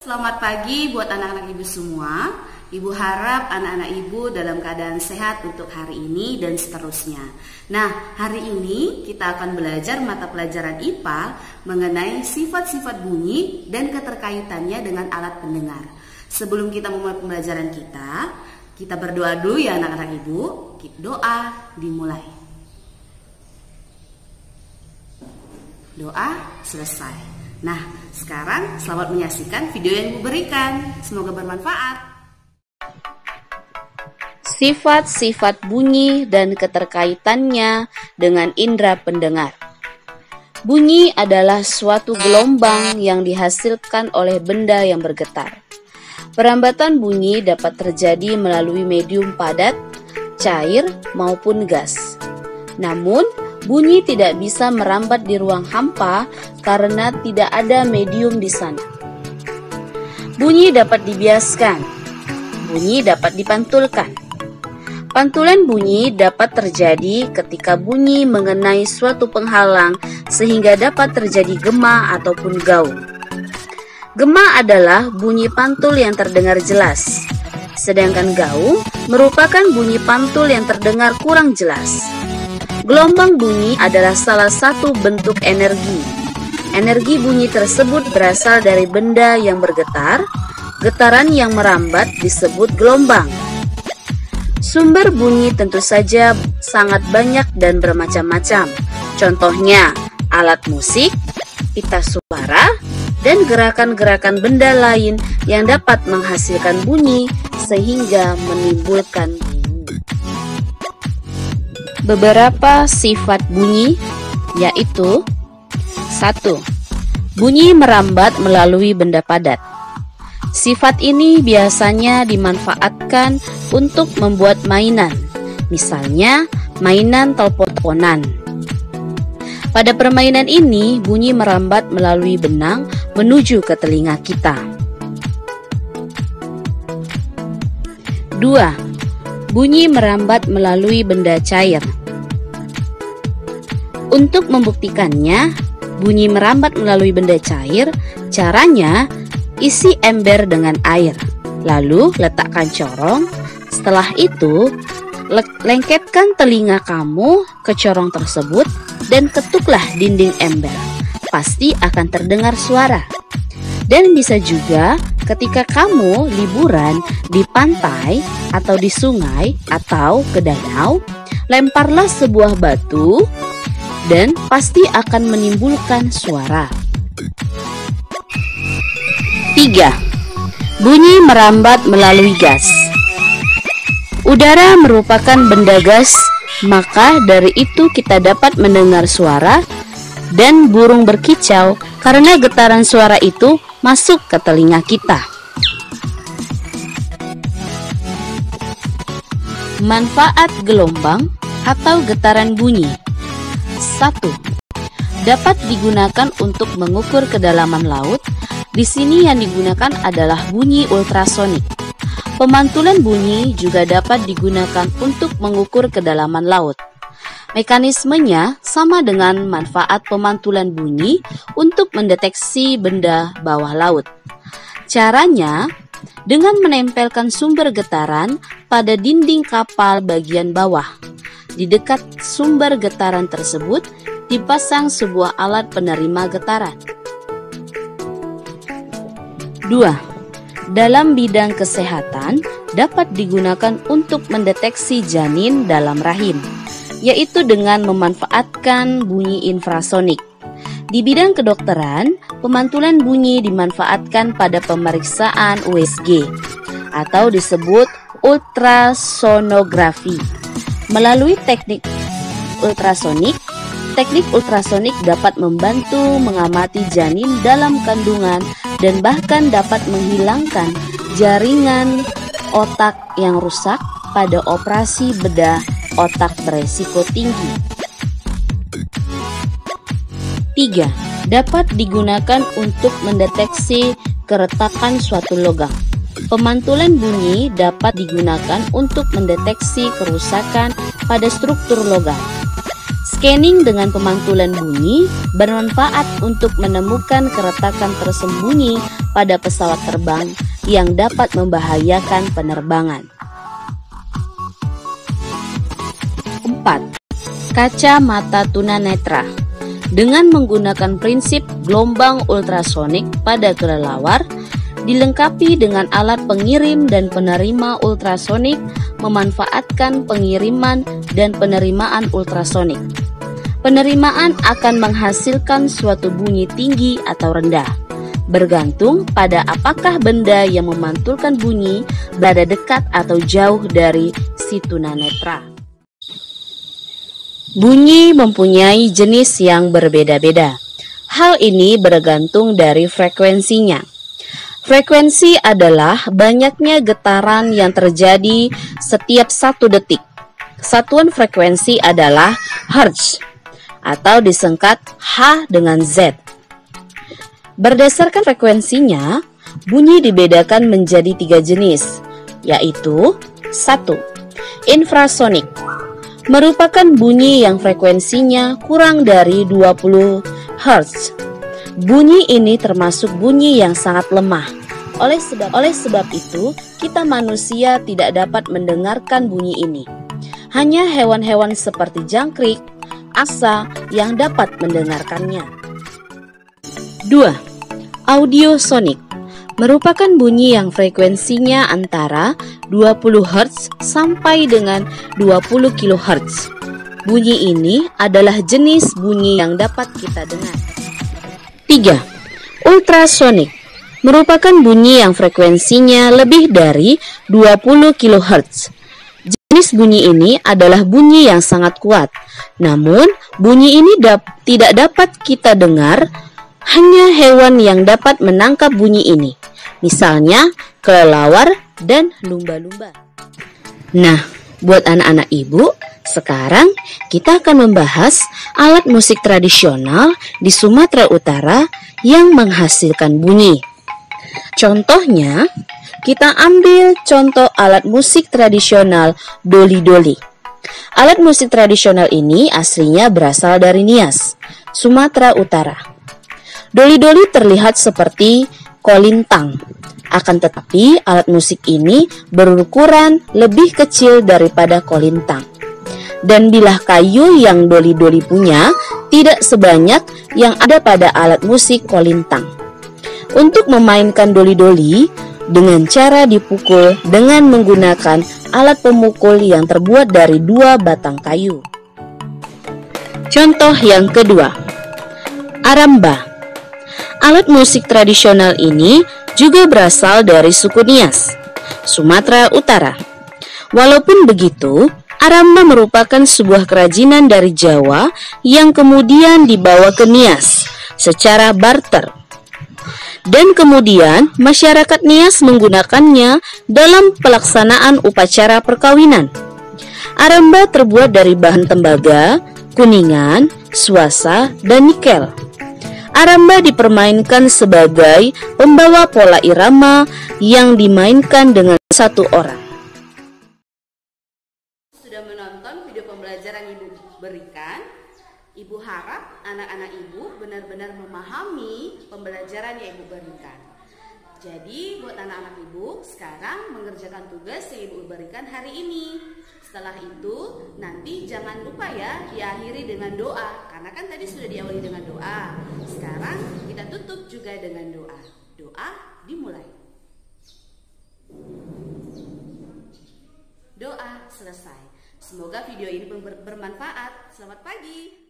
Selamat pagi buat anak-anak ibu semua. Ibu harap anak-anak ibu dalam keadaan sehat untuk hari ini dan seterusnya. Nah, hari ini kita akan belajar mata pelajaran IPA mengenai sifat-sifat bunyi dan keterkaitannya dengan alat pendengar. Sebelum kita memulai pembelajaran kita berdoa dulu ya anak-anak ibu. Doa dimulai. Doa selesai. Nah, sekarang selamat menyaksikan video yang Ibu berikan. Semoga bermanfaat. Sifat-sifat bunyi dan keterkaitannya dengan indera pendengar. Bunyi adalah suatu gelombang yang dihasilkan oleh benda yang bergetar. Perambatan bunyi dapat terjadi melalui medium padat, cair, maupun gas. Namun, bunyi tidak bisa merambat di ruang hampa karena tidak ada medium di sana. Bunyi dapat dibiaskan. Bunyi dapat dipantulkan. Pantulan bunyi dapat terjadi ketika bunyi mengenai suatu penghalang sehingga dapat terjadi gema ataupun gaung. Gema adalah bunyi pantul yang terdengar jelas, sedangkan gaung merupakan bunyi pantul yang terdengar kurang jelas. Gelombang bunyi adalah salah satu bentuk energi. Energi bunyi tersebut berasal dari benda yang bergetar. Getaran yang merambat disebut gelombang. Sumber bunyi tentu saja sangat banyak dan bermacam-macam. Contohnya, alat musik, pita suara, dan gerakan-gerakan benda lain yang dapat menghasilkan bunyi sehingga menimbulkan bunyi. Beberapa sifat bunyi yaitu 1. Bunyi merambat melalui benda padat. Sifat ini biasanya dimanfaatkan untuk membuat mainan, misalnya mainan telepon-teleponan. Pada permainan ini, bunyi merambat melalui benang menuju ke telinga kita. 2. Bunyi merambat melalui benda cair. Untuk membuktikannya, bunyi merambat melalui benda cair, caranya isi ember dengan air, lalu letakkan corong. Setelah itu, lengketkan telinga kamu ke corong tersebut dan ketuklah dinding ember. Pasti akan terdengar suara. Dan bisa juga ketika kamu liburan di pantai atau di sungai atau ke danau, lemparlah sebuah batu dan pasti akan menimbulkan suara. 3. Bunyi merambat melalui gas. Udara merupakan benda gas, maka dari itu kita dapat mendengar suara dan burung berkicau karena getaran suara itu masuk ke telinga kita. Manfaat gelombang atau getaran bunyi. 1. Dapat digunakan untuk mengukur kedalaman laut. Di sini yang digunakan adalah bunyi ultrasonik. Pemantulan bunyi juga dapat digunakan untuk mengukur kedalaman laut. Mekanismenya sama dengan manfaat pemantulan bunyi untuk mendeteksi benda bawah laut. Caranya, dengan menempelkan sumber getaran pada dinding kapal bagian bawah. Di dekat sumber getaran tersebut dipasang sebuah alat penerima getaran. 2. Dalam bidang kesehatan dapat digunakan untuk mendeteksi janin dalam rahim, yaitu dengan memanfaatkan bunyi infrasonik. Di bidang kedokteran, pemantulan bunyi dimanfaatkan pada pemeriksaan USG atau disebut ultrasonografi. Melalui teknik ultrasonik dapat membantu mengamati janin dalam kandungan dan bahkan dapat menghilangkan jaringan otak yang rusak pada operasi bedah otak beresiko tinggi. 3. Dapat digunakan untuk mendeteksi keretakan suatu logam. Pemantulan bunyi dapat digunakan untuk mendeteksi kerusakan pada struktur logam. Scanning dengan pemantulan bunyi bermanfaat untuk menemukan keretakan tersembunyi pada pesawat terbang yang dapat membahayakan penerbangan. 4. Kacamata tunanetra. Dengan menggunakan prinsip gelombang ultrasonik pada kelelawar, dilengkapi dengan alat pengirim dan penerima ultrasonik, memanfaatkan pengiriman dan penerimaan ultrasonik. Penerimaan akan menghasilkan suatu bunyi tinggi atau rendah, bergantung pada apakah benda yang memantulkan bunyi berada dekat atau jauh dari si tunanetra. Bunyi mempunyai jenis yang berbeda-beda. Hal ini bergantung dari frekuensinya. Frekuensi adalah banyaknya getaran yang terjadi setiap 1 detik. Satuan frekuensi adalah hertz atau disingkat H dengan Z. Berdasarkan frekuensinya, bunyi dibedakan menjadi 3 jenis, yaitu 1. Infrasonik, merupakan bunyi yang frekuensinya kurang dari 20 Hz. Bunyi ini termasuk bunyi yang sangat lemah. Oleh sebab itu, kita manusia tidak dapat mendengarkan bunyi ini. Hanya hewan-hewan seperti jangkrik, asa yang dapat mendengarkannya. 2. Audiosonik, merupakan bunyi yang frekuensinya antara 20 Hz sampai dengan 20 kHz. Bunyi ini adalah jenis bunyi yang dapat kita dengar. 3. Ultrasonik, merupakan bunyi yang frekuensinya lebih dari 20 kHz. Jenis bunyi ini adalah bunyi yang sangat kuat. Namun, bunyi ini tidak dapat kita dengar. Hanya hewan yang dapat menangkap bunyi ini, misalnya kelelawar dan lumba-lumba. Nah, buat anak-anak ibu, sekarang kita akan membahas alat musik tradisional di Sumatera Utara yang menghasilkan bunyi. Contohnya, kita ambil contoh alat musik tradisional doli-doli. Alat musik tradisional ini aslinya berasal dari Nias, Sumatera Utara. Doli-doli terlihat seperti kolintang, akan tetapi alat musik ini berukuran lebih kecil daripada kolintang. Dan bilah kayu yang doli-doli punya tidak sebanyak yang ada pada alat musik kolintang. Untuk memainkan doli-doli dengan cara dipukul dengan menggunakan alat pemukul yang terbuat dari 2 batang kayu. Contoh yang kedua, aramba. Alat musik tradisional ini juga berasal dari suku Nias, Sumatera Utara. Walaupun begitu, aramba merupakan sebuah kerajinan dari Jawa yang kemudian dibawa ke Nias secara barter. Dan kemudian masyarakat Nias menggunakannya dalam pelaksanaan upacara perkawinan. Aramba terbuat dari bahan tembaga, kuningan, suasa, dan nikel. Aramba dipermainkan sebagai pembawa pola irama yang dimainkan dengan 1 orang. Sudah menonton video pembelajaran Ibu berikan? Ibu harap anak-anak Ibu benar-benar memahami pembelajaran yang Ibu berikan. Jadi buat anak-anak Ibu sekarang mengerjakan tugas yang Ibu berikan hari ini. Setelah itu nanti jangan lupa ya diakhiri dengan doa, karena kan tadi sudah diawali dengan doa. Sekarang kita tutup juga dengan doa. Doa dimulai. Doa selesai. Semoga video ini bermanfaat. Selamat pagi.